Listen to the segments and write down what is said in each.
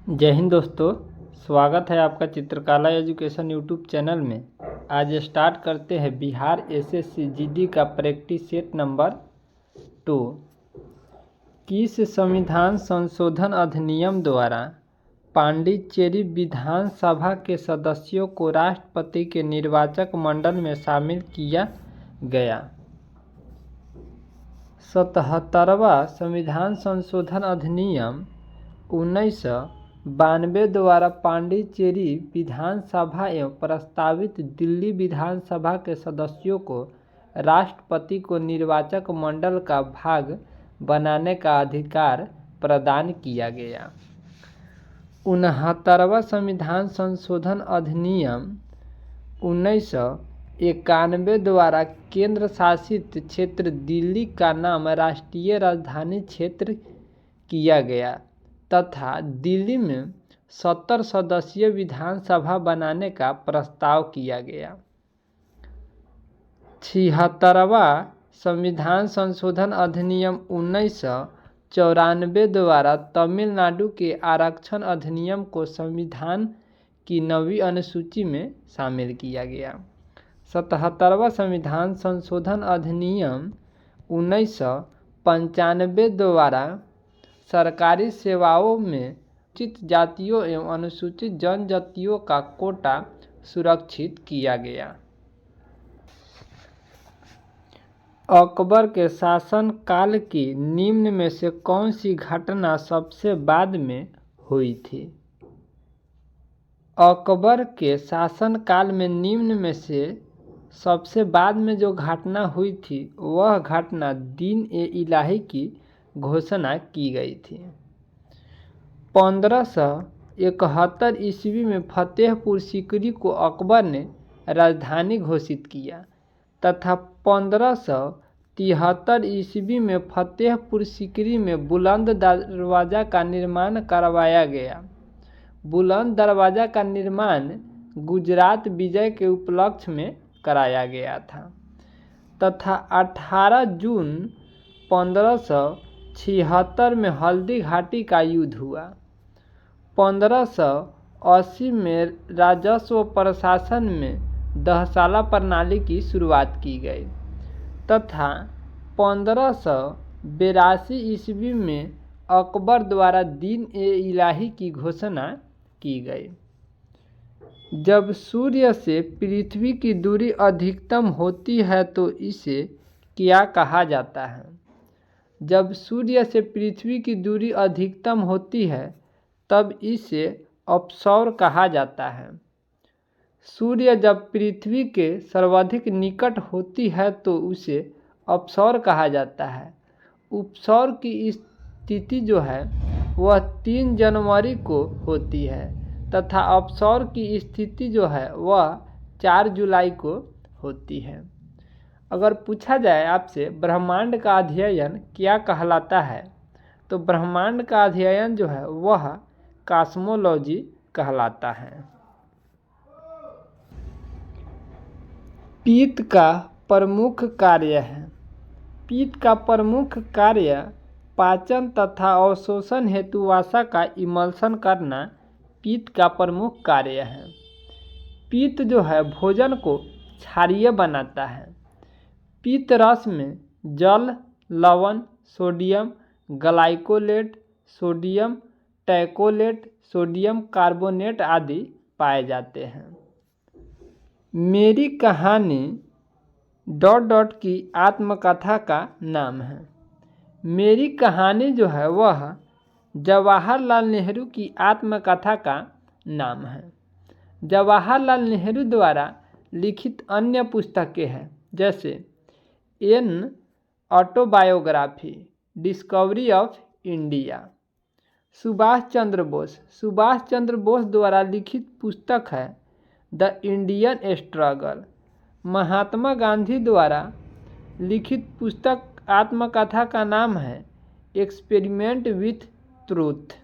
जय हिंद दोस्तों, स्वागत है आपका चित्रकला एजुकेशन यूट्यूब चैनल में। आज स्टार्ट करते हैं बिहार एसएससी जीडी का प्रैक्टिस सेट नंबर 2। किस संविधान संशोधन अधिनियम द्वारा पांडिचेरी विधानसभा के सदस्यों को राष्ट्रपति के निर्वाचक मंडल में शामिल किया गया? 77वां संविधान संशोधन अधिनियम 1992 द्वारा पांडिचेरी विधानसभा एवं प्रस्तावित दिल्ली विधानसभा के सदस्यों को राष्ट्रपति को निर्वाचक मंडल का भाग बनाने का अधिकार प्रदान किया गया। 69वां संविधान संशोधन अधिनियम 1991 द्वारा केंद्र शासित क्षेत्र दिल्ली का नाम राष्ट्रीय राजधानी क्षेत्र किया गया तथा दिल्ली में 70 सदस्यीय विधानसभा बनाने का प्रस्ताव किया गया। 76वां संविधान संशोधन अधिनियम 1994 द्वारा तमिलनाडु के आरक्षण अधिनियम को संविधान की 9वीं अनुसूची में शामिल किया गया। 77वां संविधान संशोधन अधिनियम 1995 द्वारा सरकारी सेवाओं में अनुसूचित जातियों एवं अनुसूचित जनजातियों का कोटा सुरक्षित किया गया। अकबर के शासनकाल की निम्न में से कौन सी घटना सबसे बाद में हुई थी? अकबर के शासनकाल में निम्न में से सबसे बाद में जो घटना हुई थी वह घटना दीन-ए-इलाही की घोषणा की गई थी। 1571 ईस्वी में फतेहपुर सीकरी को अकबर ने राजधानी घोषित किया तथा 1573 ईस्वी में फतेहपुर सीकरी में बुलंद दरवाजा का निर्माण करवाया गया। बुलंद दरवाजा का निर्माण गुजरात विजय के उपलक्ष्य में कराया गया था तथा 18 जून 1576 में हल्दी घाटी का युद्ध हुआ। 1580 में राजस्व प्रशासन में दहसाला प्रणाली की शुरुआत की गई तथा 1582 ईस्वी में अकबर द्वारा दीन-ए-इलाही की घोषणा की गई। जब सूर्य से पृथ्वी की दूरी अधिकतम होती है तो इसे क्या कहा जाता है? जब सूर्य से पृथ्वी की दूरी अधिकतम होती है तब इसे अपसौर कहा जाता है। सूर्य जब पृथ्वी के सर्वाधिक निकट होती है तो उसे अपसौर कहा जाता है। उपसौर की स्थिति जो है वह 3 जनवरी को होती है तथा अपसौर की स्थिति जो है वह 4 जुलाई को होती है। अगर पूछा जाए आपसे ब्रह्मांड का अध्ययन क्या कहलाता है तो ब्रह्मांड का अध्ययन जो है वह कॉस्मोलॉजी कहलाता है। पित्त का प्रमुख कार्य है। पित्त का प्रमुख कार्य पाचन तथा अवशोषण हेतु वसा का इमल्शन करना पित्त का प्रमुख कार्य है। पित्त जो है भोजन को क्षारीय बनाता है। पित्त रस में जल, लवण, sodium glycocholate, sodium taurocholate, sodium carbonate आदि पाए जाते हैं। मेरी कहानी ... की आत्मकथा का नाम है। मेरी कहानी जो है वह जवाहरलाल नेहरू की आत्मकथा का नाम है। जवाहरलाल नेहरू द्वारा लिखित अन्य पुस्तकें हैं जैसे an autobiography, discovery of India. Subhash Chandra Bose द्वारा लिखित पुस्तक है the Indian struggle. Mahatma Gandhi द्वारा लिखित पुस्तक आत्मकथा का नाम है एक्सपेरिमेंट विथ ट्रूथ।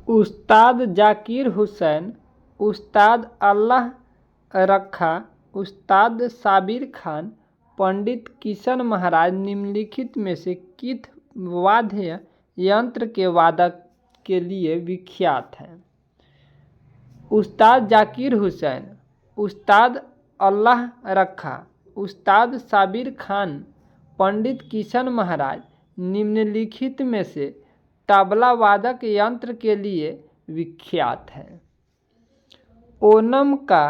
उस्ताद जाकिर हुसैन, उस्ताद अल्लाह रखा, उस्ताद साबिर खान, पंडित किशन महाराज निम्नलिखित में से किस वाद्य यंत्र के वादक के लिए विख्यात हैं। उस्ताद जाकिर हुसैन, उस्ताद अल्लाह रखा, उस्ताद साबिर खान, पंडित किशन महाराज निम्नलिखित में से तबला वादक यंत्र के लिए विख्यात हैं। ओणम का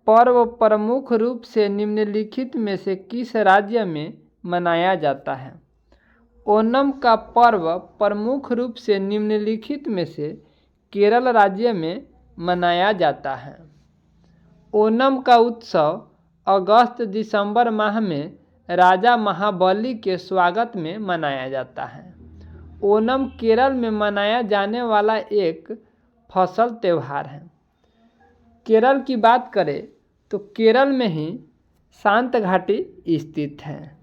पर्व प्रमुख रूप से निम्नलिखित में से किस राज्य में मनाया जाता है? ओणम का पर्व प्रमुख रूप से निम्नलिखित में से केरल राज्य में मनाया जाता है। ओणम का उत्सव अगस्त दिसंबर माह में राजा महाबली के स्वागत में मनाया जाता है। ओणम केरल में मनाया जाने वाला एक फसल त्यौहार है। केरल की बात करें तो केरल में ही शांत घाटी स्थित है।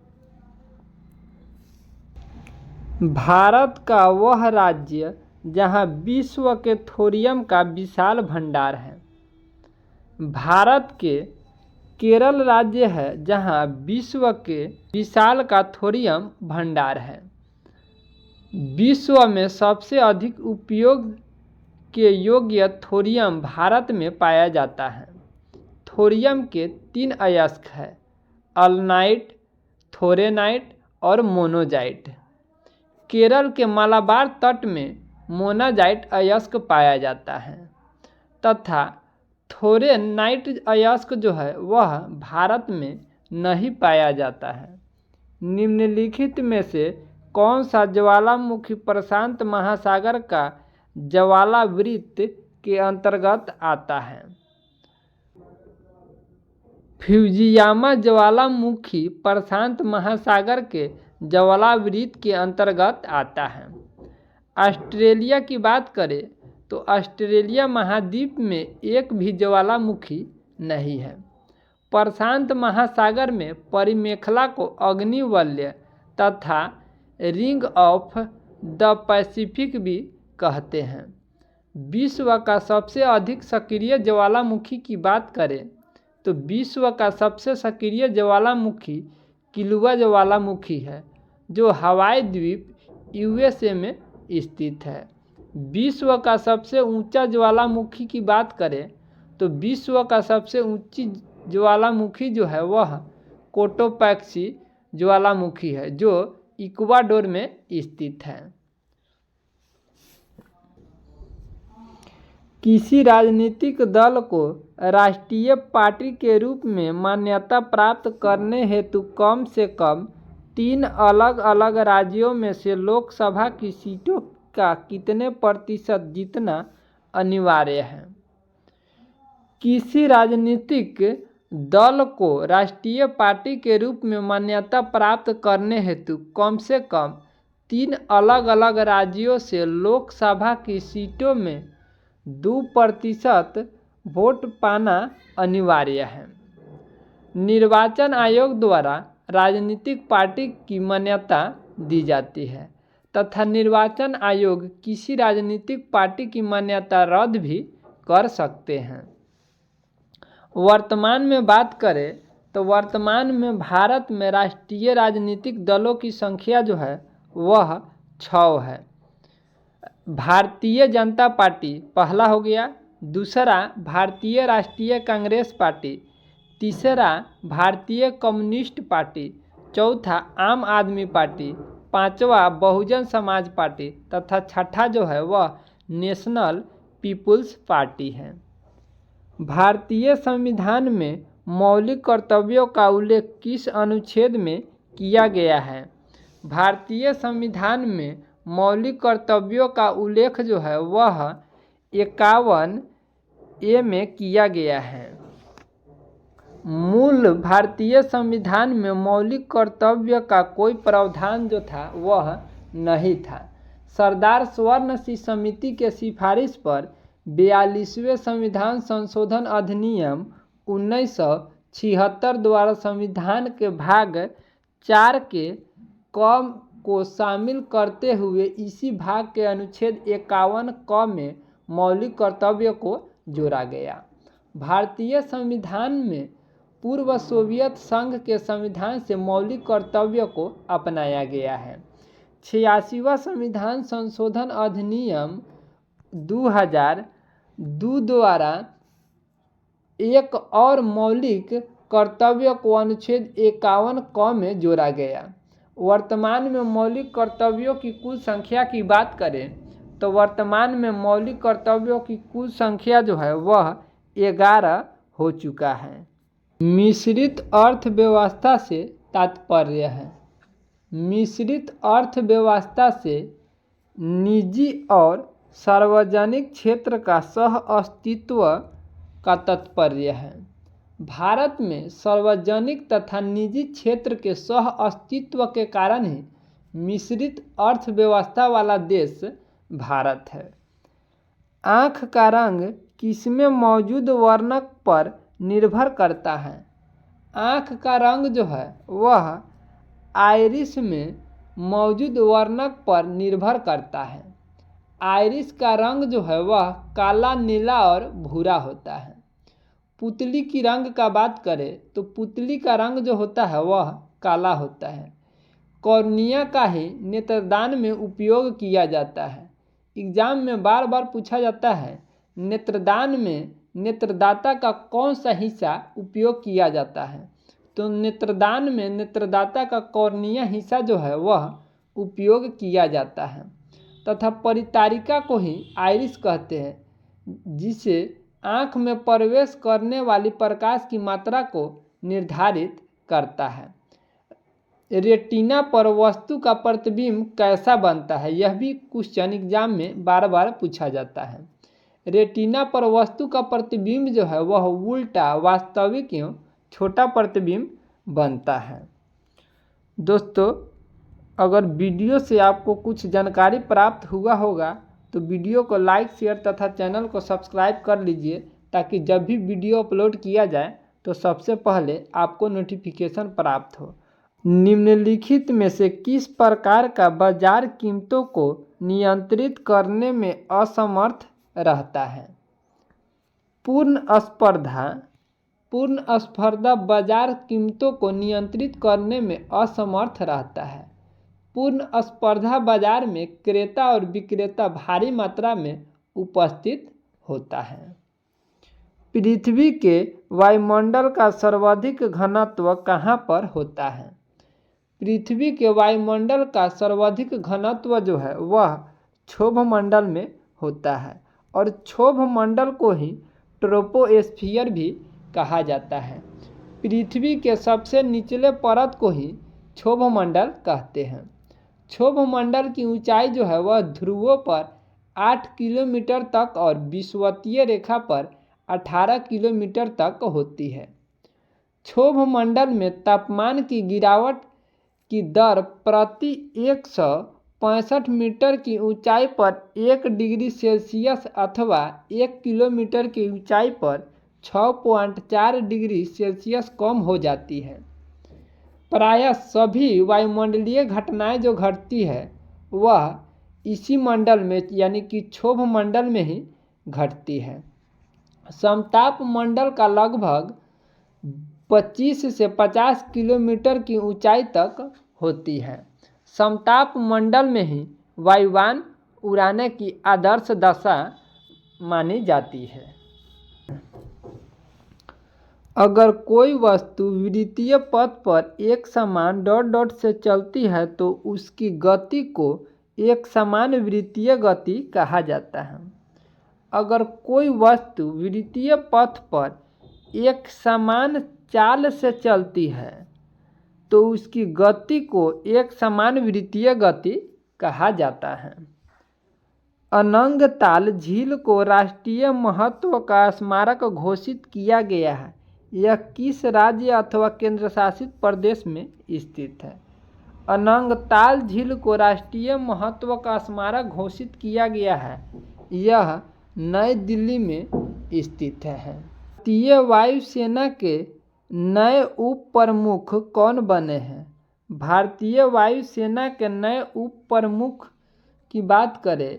भारत का वह राज्य जहां विश्व के थोरियम का विशाल भंडार है। भारत के केरल राज्य है जहां विश्व के विशाल का थोरियम भंडार है। विश्व में सबसे अधिक उपयोग के योग्य थोरियम भारत में पाया जाता है। थोरियम के 3 अयस्क हैं, अल्नाइट, थोरेनाइट और मोनोजाइट। केरल के मालाबार तट में मोनाजाइट अयस्क पाया जाता है तथा थोरेनाइट अयस्क जो है वह भारत में नहीं पाया जाता है। निम्नलिखित में से कौन सा ज्वालामुखी प्रशांत महासागर का ज्वालावृत्त के अंतर्गत आता है? फ्यूजियामा ज्वालामुखी प्रशांत महासागर के ज्वालावृत्त के अंतर्गत आता है। ऑस्ट्रेलिया की बात करें तो ऑस्ट्रेलिया महाद्वीप में एक भी ज्वालामुखी नहीं है। प्रशांत महासागर में परिमेखला को अग्निवलय तथा रिंग ऑफ द पैसिफिक भी कहते हैं। विश्व का सबसे अधिक सक्रिय ज्वालामुखी की बात करें तो विश्व का सबसे सक्रिय ज्वालामुखी किलुआ ज्वालामुखी है जो हवाई द्वीप यूएसए में स्थित है। विश्व का सबसे ऊंचा ज्वालामुखी की बात करें तो विश्व का सबसे ऊंची ज्वालामुखी जो है वह कोटोपैक्सी ज्वालामुखी है जो इक्वाडोर में स्थित है। किसी राजनीतिक दल को राष्ट्रीय पार्टी के रूप में मान्यता प्राप्त करने हेतु कम से कम 3 अलग अलग राज्यों में से लोकसभा की सीटों का कितने प्रतिशत जीतना अनिवार्य है? किसी राजनीतिक दल को राष्ट्रीय पार्टी के रूप में मान्यता प्राप्त करने हेतु कम से कम 3 अलग अलग राज्यों से लोकसभा की सीटों में 2% वोट पाना अनिवार्य है। निर्वाचन आयोग द्वारा राजनीतिक पार्टी की मान्यता दी जाती है तथा निर्वाचन आयोग किसी राजनीतिक पार्टी की मान्यता रद्द भी कर सकते हैं। वर्तमान में बात करें तो वर्तमान में भारत में राष्ट्रीय राजनीतिक दलों की संख्या जो है वह 6 है। भारतीय जनता पार्टी पहला हो गया, दूसरा भारतीय राष्ट्रीय कांग्रेस पार्टी, तीसरा भारतीय कम्युनिस्ट पार्टी, चौथा आम आदमी पार्टी, पांचवा बहुजन समाज पार्टी तथा छठा जो है वह नेशनल पीपुल्स पार्टी है। भारतीय संविधान में मौलिक कर्तव्यों का उल्लेख किस अनुच्छेद में किया गया है? भारतीय संविधान में मौलिक कर्तव्यों का उल्लेख जो है वह 51A में किया गया है। मूल भारतीय संविधान में मौलिक कर्तव्य का कोई प्रावधान जो था वह नहीं था। सरदार स्वर्ण सिंह समिति के सिफारिश पर 42वें संविधान संशोधन अधिनियम 1976 द्वारा संविधान के भाग 4 के क को शामिल करते हुए इसी भाग के अनुच्छेद 51 क में मौलिक कर्तव्य को जोड़ा गया। भारतीय संविधान में पूर्व सोवियत संघ के संविधान से मौलिक कर्तव्य को अपनाया गया है। 86वां संविधान संशोधन अधिनियम 2002 द्वारा एक और मौलिक कर्तव्य को अनुच्छेद 51 क में जोड़ा गया। वर्तमान में मौलिक कर्तव्यों की कुल संख्या की बात करें तो वर्तमान में मौलिक कर्तव्यों की कुल संख्या जो है वह 11 हो चुका है। मिश्रित अर्थव्यवस्था से तात्पर्य है। मिश्रित अर्थव्यवस्था से निजी और सार्वजनिक क्षेत्र का सह अस्तित्व का तात्पर्य है। भारत में सार्वजनिक तथा निजी क्षेत्र के सह अस्तित्व के कारण ही मिश्रित अर्थव्यवस्था वाला देश भारत है। आँख का रंग किसमें मौजूद वर्णक पर निर्भर करता है? आँख का रंग जो है वह आइरिस में मौजूद वर्णक पर निर्भर करता है। आइरिस का रंग जो है वह काला, नीला और भूरा होता है। पुतली की रंग का बात करें तो पुतली का रंग जो होता है वह काला होता है। कॉर्निया का ही नेत्रदान में उपयोग किया जाता है। एग्जाम में बार बार पूछा जाता है नेत्रदान में नेत्रदाता का कौन सा हिस्सा उपयोग किया जाता है, तो नेत्रदान में नेत्रदाता का कॉर्निया हिस्सा जो है वह उपयोग किया जाता है तथा परितारिका को ही आइरिस कहते हैं, जिसे आँख में प्रवेश करने वाली प्रकाश की मात्रा को निर्धारित करता है। रेटिना पर वस्तु का प्रतिबिंब कैसा बनता है, यह भी क्वेश्चन एग्जाम में बार बार पूछा जाता है। रेटिना पर वस्तु का प्रतिबिंब जो है वह उल्टा, वास्तविक एवं छोटा प्रतिबिंब बनता है। दोस्तों, अगर वीडियो से आपको कुछ जानकारी प्राप्त हुआ होगा तो वीडियो को लाइक, शेयर तथा चैनल को सब्सक्राइब कर लीजिए, ताकि जब भी वीडियो अपलोड किया जाए तो सबसे पहले आपको नोटिफिकेशन प्राप्त हो। निम्नलिखित में से किस प्रकार का बाजार कीमतों को नियंत्रित करने में असमर्थ रहता है? पूर्ण स्पर्धा। पूर्ण स्पर्धा बाजार कीमतों को नियंत्रित करने में असमर्थ रहता है। पूर्ण स्पर्धा बाजार में क्रेता और विक्रेता भारी मात्रा में उपस्थित होता है। पृथ्वी के वायुमंडल का सर्वाधिक घनत्व कहाँ पर होता है? पृथ्वी के वायुमंडल का सर्वाधिक घनत्व जो है वह क्षोभ मंडल में होता है और क्षोभ मंडल को ही ट्रोपोस्फियर भी कहा जाता है। पृथ्वी के सबसे निचले परत को ही क्षोभ मंडल कहते हैं। क्षोभ मंडल की ऊंचाई जो है वह ध्रुवों पर 8 किलोमीटर तक और विषुवतीय रेखा पर 18 किलोमीटर तक होती है। क्षोभ मंडल में तापमान की गिरावट की दर प्रति 165 मीटर की ऊंचाई पर 1 डिग्री सेल्सियस अथवा 1 किलोमीटर की ऊंचाई पर 6.4 डिग्री सेल्सियस कम हो जाती है। प्रायः सभी वायुमंडलीय घटनाएं जो घटती है वह इसी मंडल में यानी कि क्षोभ मंडल में ही घटती है। समताप मंडल का लगभग 25 से 50 किलोमीटर की ऊंचाई तक होती है। समताप मंडल में ही वायुयान उड़ाने की आदर्श दशा मानी जाती है। अगर कोई वस्तु वृत्तीय पथ पर एक समान डॉट डॉट से चलती है तो उसकी गति को एक समान वृत्तीय गति कहा जाता है। अगर कोई वस्तु वृत्तीय पथ पर एक समान चाल से चलती है तो उसकी गति को एक समान वृत्तीय गति कहा जाता है। अनंगताल झील को राष्ट्रीय महत्व का स्मारक घोषित किया गया है। यह किस राज्य अथवा केंद्र शासित प्रदेश में स्थित है? अनंगताल झील को राष्ट्रीय महत्व का स्मारक घोषित किया गया है। यह नई दिल्ली में स्थित है। भारतीय वायुसेना के नए उप प्रमुख कौन बने हैं? भारतीय वायुसेना के नए उप प्रमुख की बात करें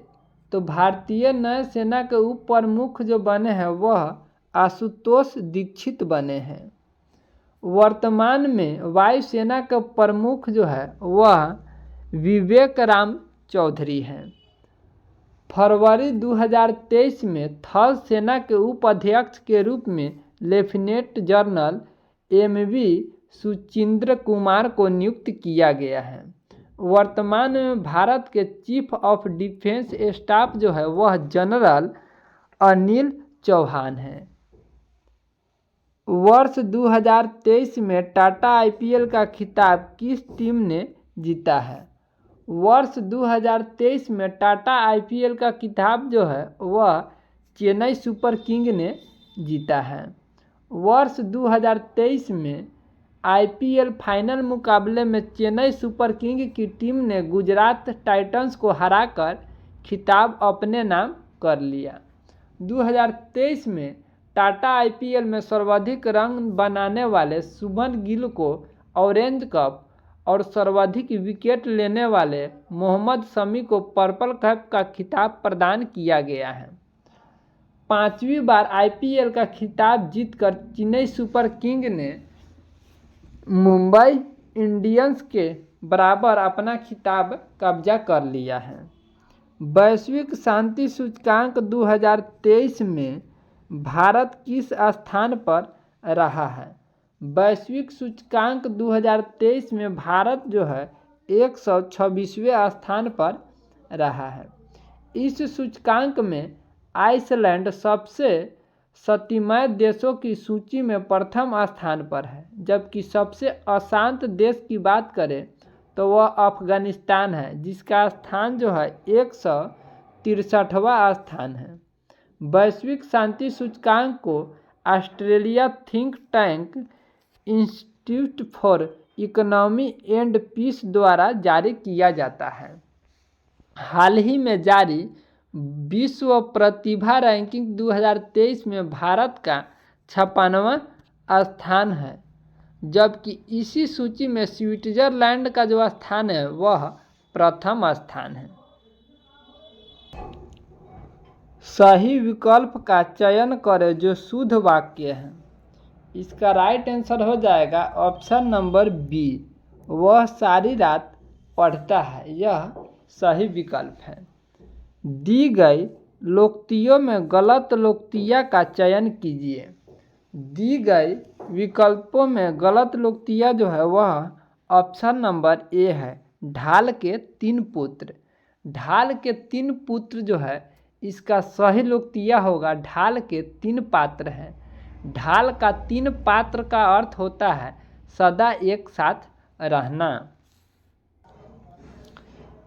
तो भारतीय नए सेना के उप प्रमुख जो बने हैं वह आशुतोष दीक्षित बने हैं। वर्तमान में वायुसेना का प्रमुख जो है वह विवेक राम चौधरी हैं। फरवरी 2023 में थल सेना के उप अध्यक्ष के रूप में lieutenant general MV Suchindra Kumar को नियुक्त किया गया है। वर्तमान में भारत के चीफ ऑफ डिफेंस स्टाफ जो है वह जनरल अनिल चौहान हैं। वर्ष 2023 में टाटा आईपीएल का खिताब किस टीम ने जीता है? वर्ष 2023 में टाटा आईपीएल का खिताब जो है वह चेन्नई सुपर किंग ने जीता है। वर्ष 2023 में आईपीएल फाइनल मुकाबले में चेन्नई सुपर किंग की टीम ने गुजरात टाइटंस को हराकर खिताब अपने नाम कर लिया। 2023 में टाटा आईपीएल में सर्वाधिक रन बनाने वाले शुभमन गिल को ऑरेंज कप और सर्वाधिक विकेट लेने वाले मोहम्मद शमी को पर्पल कैप का खिताब प्रदान किया गया है। 5वीं बार आईपीएल का खिताब जीतकर चेन्नई सुपर किंग ने मुंबई इंडियंस के बराबर अपना खिताब कब्जा कर लिया है। वैश्विक शांति सूचकांक 2023 में भारत किस स्थान पर रहा है? वैश्विक सूचकांक 2023 में भारत जो है 126वें स्थान पर रहा है। इस सूचकांक में आइसलैंड सबसे शांतिमय देशों की सूची में प्रथम स्थान पर है, जबकि सबसे अशांत देश की बात करें तो वह अफगानिस्तान है, जिसका स्थान जो है 163वां स्थान है। वैश्विक शांति सूचकांक को Australia think tank Institute for Economy and Peace द्वारा जारी किया जाता है। हाल ही में जारी विश्व प्रतिभा रैंकिंग 2023 में भारत का 56वां स्थान है, जबकि इसी सूची में स्विट्जरलैंड का जो स्थान है वह प्रथम स्थान है। सही विकल्प का चयन करें जो शुद्ध वाक्य है। इसका राइट आंसर हो जाएगा ऑप्शन नंबर बी, वह सारी रात पढ़ता है। यह सही विकल्प है। दी गई लोकोक्तियों में गलत लोकोक्तियाँ का चयन कीजिए। दी गई विकल्पों में गलत लोकोक्तियाँ जो है वह ऑप्शन नंबर ए है, ढाल के 3 पुत्र। ढाल के 3 पुत्र जो है इसका सही लोकोक्तियाँ होगा ढाल के 3 पात्र हैं। ढाल का 3 पात्र का अर्थ होता है सदा एक साथ रहना।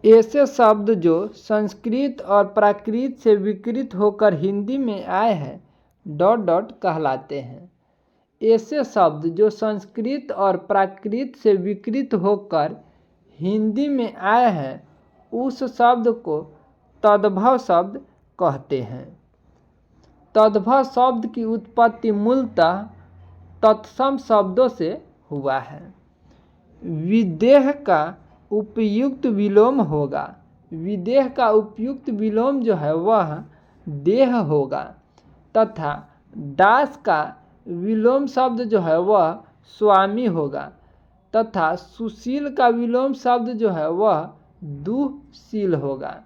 ऐसे शब्द जो संस्कृत और प्राकृत से विकृत होकर हिंदी में आए हैं ... कहलाते हैं। ऐसे शब्द जो संस्कृत और प्राकृत से विकृत होकर हिंदी में आए हैं उस शब्द को तद्भव शब्द कहते हैं। तद्भव शब्द की उत्पत्ति मूलतः तत्सम शब्दों से हुआ है। विदेह का उपयुक्त विलोम होगा। विदेह का उपयुक्त विलोम जो है वह देह होगा तथा दास का विलोम शब्द जो है वह स्वामी होगा तथा सुशील का विलोम शब्द जो है वह दुःशील होगा।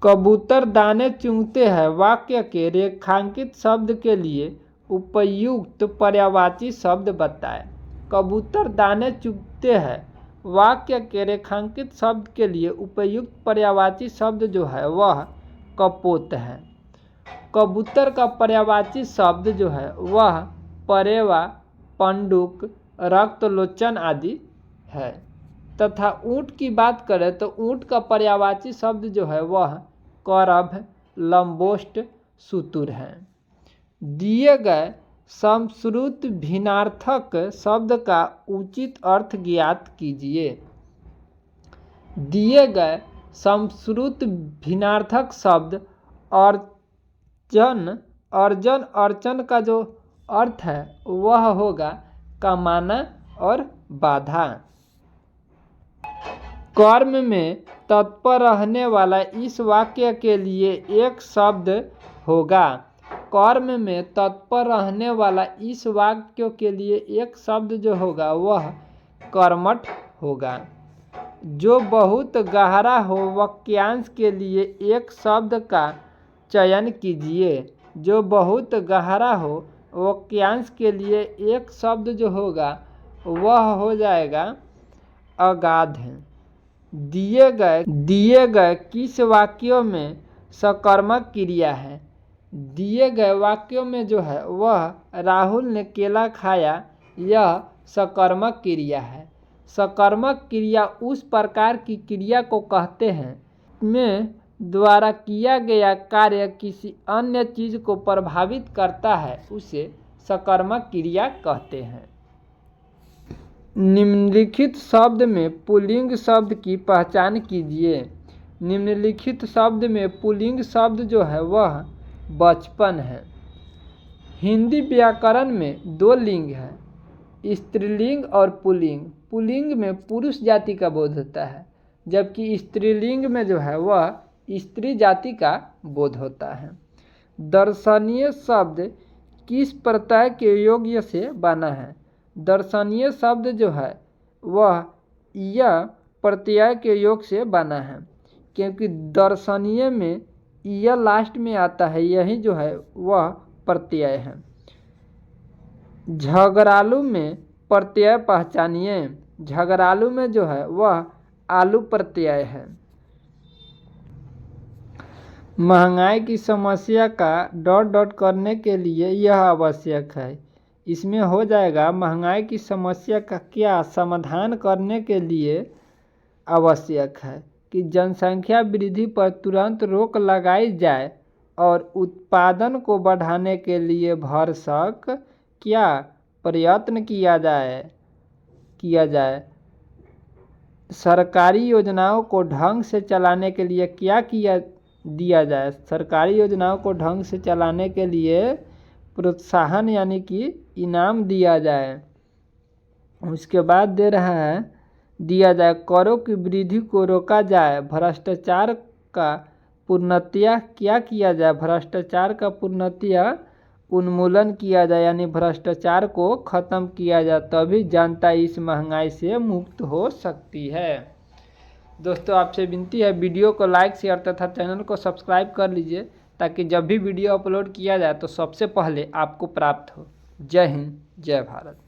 कबूतर दाने चुगते हैं वाक्य के रेखांकित शब्द के लिए उपयुक्त पर्यायवाची शब्द बताएं। कबूतर दाने चुगते हैं वाक्य के रेखांकित शब्द के लिए उपयुक्त पर्यायवाची शब्द जो है वह कपोत है। कबूतर का पर्यायवाची शब्द जो है वह परेवा, पंडुक, रक्तलोचन आदि है तथा ऊँट की बात करें तो ऊँट का पर्यायवाची शब्द जो है वह करभ, लंबोष्ट, सुतुर है। दिए गए समश्रुत भिन्नार्थक शब्द का उचित अर्थ ज्ञात कीजिए। दिए गए समश्रुत भिन्नार्थक शब्द अर्जन, अर्चन का जो अर्थ है वह होगा कमाना और बाधा। कर्म में तत्पर रहने वाला इस वाक्य के लिए एक शब्द होगा। कर्म में तत्पर रहने वाला इस वाक्य के लिए एक शब्द जो होगा वह कर्मठ होगा। जो बहुत गहरा हो वाक्यांश के लिए एक शब्द का चयन कीजिए। जो बहुत गहरा हो वाक्यांश के लिए एक शब्द जो होगा वह हो जाएगा अगाध। दिए गए किस वाक्यों में सकर्मक क्रिया है। दिए गए वाक्यों में जो है वह राहुल ने केला खाया, यह सकर्मक क्रिया है। सकर्मक क्रिया उस प्रकार की क्रिया को कहते हैं में द्वारा किया गया कार्य किसी अन्य चीज को प्रभावित करता है, उसे सकर्मक क्रिया कहते हैं। निम्नलिखित शब्द में पुल्लिंग शब्द की पहचान कीजिए। निम्नलिखित शब्द में पुल्लिंग शब्द जो है वह बचपन है। हिंदी व्याकरण में दो लिंग है, स्त्रीलिंग और पुल्लिंग। पुल्लिंग में पुरुष जाति का बोध होता है, जबकि स्त्रीलिंग में जो है वह स्त्री जाति का बोध होता है। दर्शनीय शब्द किस प्रत्यय के योग से बना है। दर्शनीय शब्द जो है वह यह प्रत्यय के योग से बना है, क्योंकि दर्शनीय में यह लास्ट में आता है, यही जो है वह प्रत्यय है। झगड़ालू में प्रत्यय पहचानिए। झगड़ालू में जो है वह आलू प्रत्यय है। महंगाई की समस्या का डॉट डॉट करने के लिए यह आवश्यक है। इसमें हो जाएगा महंगाई की समस्या का क्या समाधान करने के लिए आवश्यक है कि जनसंख्या वृद्धि पर तुरंत रोक लगाई जाए और उत्पादन को बढ़ाने के लिए भरसक क्या प्रयत्न किया जाए। सरकारी योजनाओं को ढंग से चलाने के लिए क्या दिया जाए। सरकारी योजनाओं को ढंग से चलाने के लिए प्रोत्साहन यानी कि इनाम दिया जाए। उसके बाद दे रहा है दिया जाए करों की वृद्धि को रोका जाए। भ्रष्टाचार का पूर्णतया क्या किया जाए। भ्रष्टाचार का पूर्णतया उन्मूलन किया जाए, यानी भ्रष्टाचार को खत्म किया जाए, तभी जनता इस महंगाई से मुक्त हो सकती है। दोस्तों आपसे विनती है वीडियो को लाइक शेयर तथा चैनल को सब्सक्राइब कर लीजिए, ताकि जब भी वीडियो अपलोड किया जाए तो सबसे पहले आपको प्राप्त हो। जय हिंद, जय भारत।